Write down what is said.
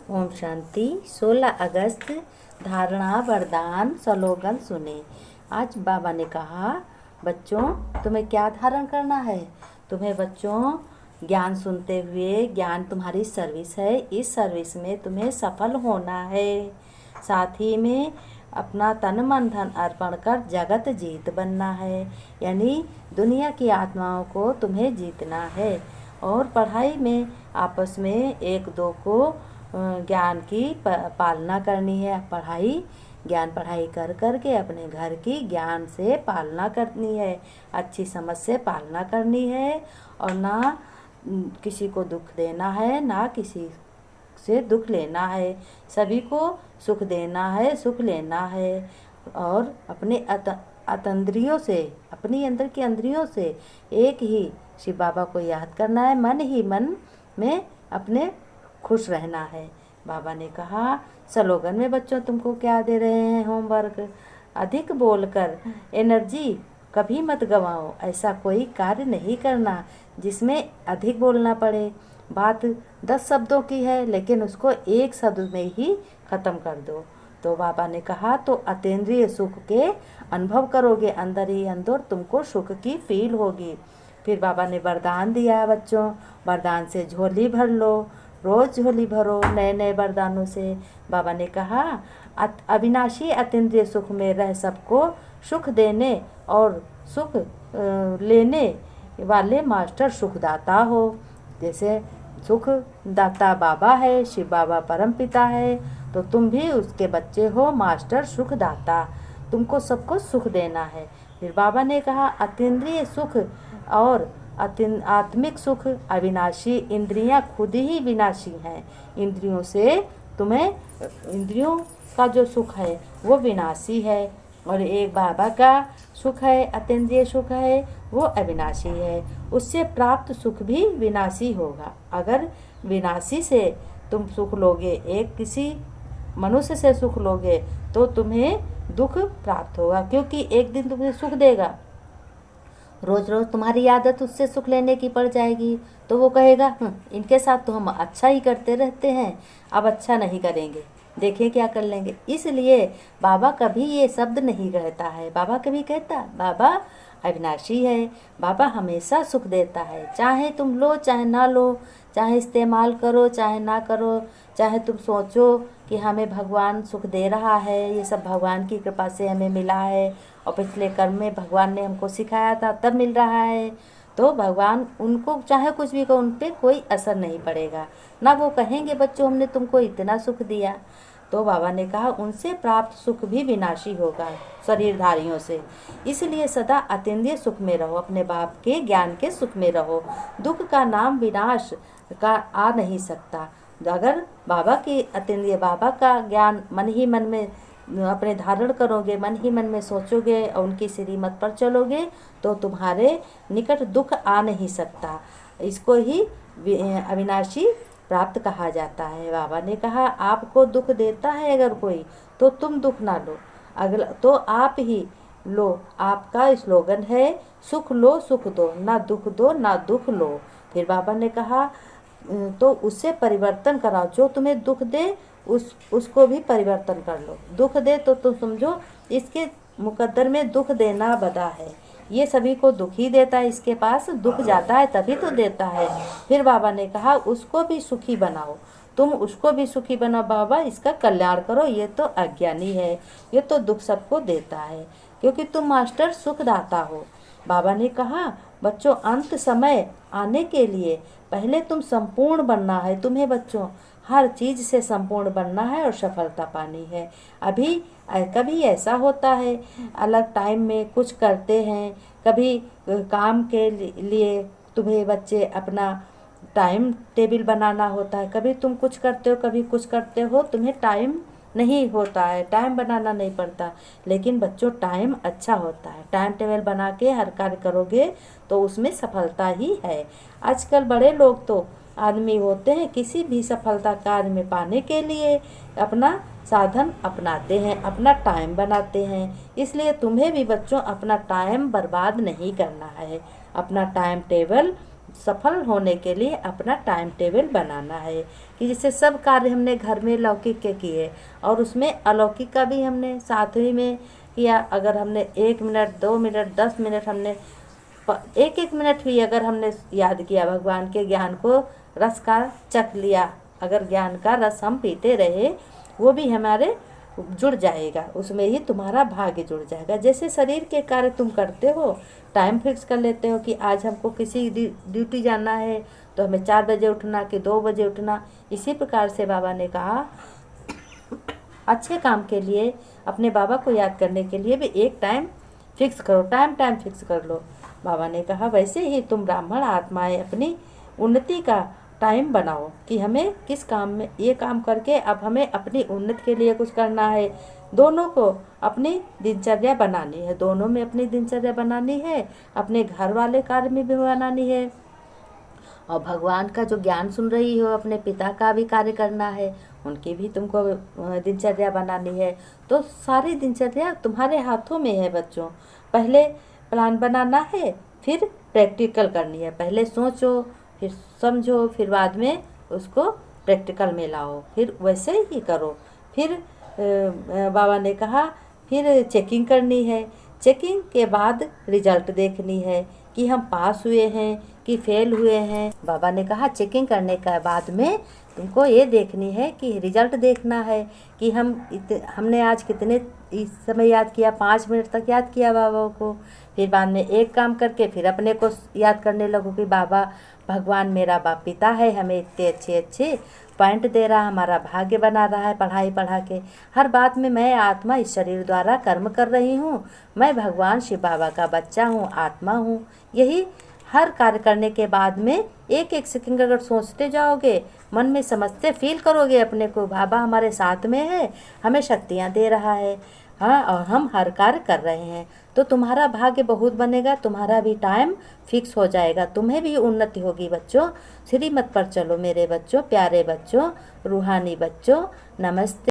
ओम शांति। 16 अगस्त धारणा वरदान स्लोगन सुने। आज बाबा ने कहा, बच्चों तुम्हें क्या धारण करना है। तुम्हें बच्चों ज्ञान सुनते हुए, ज्ञान तुम्हारी सर्विस है, इस सर्विस में तुम्हें सफल होना है। साथ ही में अपना तन मन धन अर्पण कर जगत जीत बनना है, यानी दुनिया की आत्माओं को तुम्हें जीतना है। और पढ़ाई में आपस में एक दो को ज्ञान की पालना करनी है। ज्ञान पढ़ाई कर कर के अपने घर की ज्ञान से पालना करनी है, अच्छी समझ से पालना करनी है। और ना किसी को दुख देना है, ना किसी से दुख लेना है। सभी को सुख देना है, सुख लेना है। और अपने अतंद्रियों से, अपनी अंदर की इंद्रियों से एक ही शिव बाबा को याद करना है। मन ही मन में अपने खुश रहना है। बाबा ने कहा स्लोगन में बच्चों तुमको क्या दे रहे हैं होमवर्क। अधिक बोलकर एनर्जी कभी मत गवाओ। ऐसा कोई कार्य नहीं करना जिसमें अधिक बोलना पड़े। बात 10 शब्दों की है, लेकिन उसको एक शब्द में ही ख़त्म कर दो। तो बाबा ने कहा तो अतीन्द्रिय सुख के अनुभव करोगे, अंदर ही अंदर तुमको सुख की फील होगी। फिर बाबा ने वरदान दिया बच्चों, वरदान से झोली भर लो, रोज़ झोली भरो नए नए वरदानों से। बाबा ने कहा अविनाशी अतीन्द्रिय सुख में रह सबको सुख देने और सुख लेने वाले मास्टर सुखदाता हो। जैसे सुख दाता बाबा है, शिव बाबा परम पिता है, तो तुम भी उसके बच्चे हो, मास्टर सुखदाता। तुमको सबको सुख देना है। फिर बाबा ने कहा अतीन्द्रिय सुख और आत्मिक सुख अविनाशी। इंद्रियां खुद ही विनाशी हैं। इंद्रियों से तुम्हें, इंद्रियों का जो सुख है वो विनाशी है, और एक बाबा का सुख है, अतीन्द्रिय सुख है, वो अविनाशी है। उससे प्राप्त सुख भी विनाशी होगा। अगर विनाशी से तुम सुख लोगे, एक किसी मनुष्य से सुख लोगे, तो तुम्हें दुख प्राप्त होगा, क्योंकि एक दिन तुम्हें सुख देगा। रोज़ रोज़ तुम्हारी आदत उससे सुख लेने की पड़ जाएगी, तो वो कहेगा इनके साथ तो हम अच्छा ही करते रहते हैं, अब अच्छा नहीं करेंगे, देखें क्या कर लेंगे। इसलिए बाबा कभी ये शब्द नहीं कहता है। बाबा कभी कहता बाबा अविनाशी है, बाबा हमेशा सुख देता है। चाहे तुम लो चाहे ना लो, चाहे इस्तेमाल करो चाहे ना करो, चाहे तुम सोचो कि हमें भगवान सुख दे रहा है, ये सब भगवान की कृपा से हमें मिला है, और पिछले कर्म में भगवान ने हमको सिखाया था तब मिल रहा है, तो भगवान उनको चाहे कुछ भी कहो, उन पर कोई असर नहीं पड़ेगा। ना वो कहेंगे बच्चों हमने तुमको इतना सुख दिया। तो बाबा ने कहा उनसे प्राप्त सुख भी विनाशी होगा शरीरधारियों से। इसलिए सदा अतीन्द्रिय सुख में रहो, अपने बाप के ज्ञान के सुख में रहो। दुख का नाम विनाश का आ नहीं सकता। अगर बाबा की अतीन्द्रिय बाबा का ज्ञान मन ही मन में अपने धारण करोगे, मन ही मन में सोचोगे और उनकी श्रीमत पर चलोगे, तो तुम्हारे निकट दुख आ नहीं सकता। इसको ही अविनाशी प्राप्त कहा जाता है। बाबा ने कहा आपको दुख देता है अगर कोई, तो तुम दुख ना लो, अगला तो आप ही लो। आपका स्लोगन है सुख लो सुख दो, ना दुख दो ना दुख लो। फिर बाबा ने कहा तो उससे परिवर्तन कराओ, जो तुम्हें दुख दे उसको भी परिवर्तन कर लो। दुख दे तो तुम समझो इसके मुकद्दर में दुख देना बदा है, ये सभी को दुख ही देता है, इसके पास दुख जाता है तभी तो देता है। फिर बाबा ने कहा उसको भी सुखी बनाओ, तुम उसको भी सुखी बनाओ, बाबा इसका कल्याण करो, ये तो अज्ञानी है, ये तो दुख सबको देता है, क्योंकि तुम मास्टर सुखदाता हो। बाबा ने कहा बच्चों अंत समय आने के लिए पहले तुम संपूर्ण बनना है। तुम्हें बच्चों हर चीज़ से संपूर्ण बनना है और सफलता पानी है। अभी कभी ऐसा होता है अलग टाइम में कुछ करते हैं, कभी काम के लिए तुम्हें बच्चे अपना टाइम टेबल बनाना होता है, कभी तुम कुछ करते हो कभी कुछ करते हो, तुम्हें टाइम नहीं होता है, टाइम बनाना नहीं पड़ता। लेकिन बच्चों टाइम अच्छा होता है, टाइम टेबल बना के हर कार्य करोगे तो उसमें सफलता ही है। आजकल बड़े लोग तो आदमी होते हैं, किसी भी सफलता कार्य में पाने के लिए अपना साधन अपनाते हैं, अपना टाइम बनाते हैं। इसलिए तुम्हें भी बच्चों अपना टाइम बर्बाद नहीं करना है, अपना टाइम टेबल सफल होने के लिए अपना टाइम टेबल बनाना है कि जैसे सब कार्य हमने घर में लौकिक के किए और उसमें अलौकिक का भी हमने साथ ही में किया। अगर हमने 1 मिनट 2 मिनट 10 मिनट हमने 1 मिनट भी अगर हमने याद किया भगवान के ज्ञान को, रस का चख लिया, अगर ज्ञान का रस हम पीते रहे, वो भी हमारे जुड़ जाएगा, उसमें ही तुम्हारा भाग्य जुड़ जाएगा। जैसे शरीर के कार्य तुम करते हो, टाइम फिक्स कर लेते हो कि आज हमको किसी ड्यूटी जाना है तो हमें 4 बजे उठना कि 2 बजे उठना। इसी प्रकार से बाबा ने कहा अच्छे काम के लिए अपने बाबा को याद करने के लिए भी एक टाइम फिक्स करो, टाइम फिक्स कर लो। बाबा ने कहा वैसे ही तुम ब्राह्मण आत्माएं अपनी उन्नति का टाइम बनाओ कि हमें किस काम में, ये काम करके अब हमें अपनी उन्नति के लिए कुछ करना है। दोनों को अपनी दिनचर्या बनानी है, दोनों में अपनी दिनचर्या बनानी है, अपने घर वाले कार्य में भी बनानी है और भगवान का जो ज्ञान सुन रही हो अपने पिता का भी कार्य करना है, उनकी भी तुमको दिनचर्या बनानी है। तो सारी दिनचर्या तुम्हारे हाथों में है बच्चों। पहले प्लान बनाना है, फिर प्रैक्टिकल करनी है। पहले सोचो, फिर समझो, फिर बाद में उसको प्रैक्टिकल में लाओ, फिर वैसे ही करो। फिर बाबा ने कहा फिर चेकिंग करनी है, चेकिंग के बाद रिजल्ट देखनी है कि हम पास हुए हैं कि फेल हुए हैं। बाबा ने कहा चेकिंग करने के बाद में तुमको ये देखनी है कि रिजल्ट देखना है कि हमने आज कितने इस समय याद किया, 5 मिनट तक याद किया बाबा को। फिर बाद में एक काम करके फिर अपने को याद करने लगो कि बाबा भगवान मेरा बाप पिता है, हमें इतने अच्छे पॉइंट दे रहा, हमारा भाग्य बना रहा है पढ़ाई पढ़ा के। हर बात में मैं आत्मा इस शरीर द्वारा कर्म कर रही हूँ, मैं भगवान शिव बाबा का बच्चा हूँ, आत्मा हूँ। यही हर कार्य करने के बाद में एक सेकंड अगर सोचते जाओगे, मन में समझते फील करोगे अपने को, बाबा हमारे साथ में है, हमें शक्तियाँ दे रहा है, हाँ, और हम हर कार्य कर रहे हैं, तो तुम्हारा भाग्य बहुत बनेगा, तुम्हारा भी टाइम फिक्स हो जाएगा, तुम्हें भी उन्नति होगी बच्चों। श्रीमत पर चलो मेरे बच्चों, प्यारे बच्चों, रूहानी बच्चों, नमस्ते।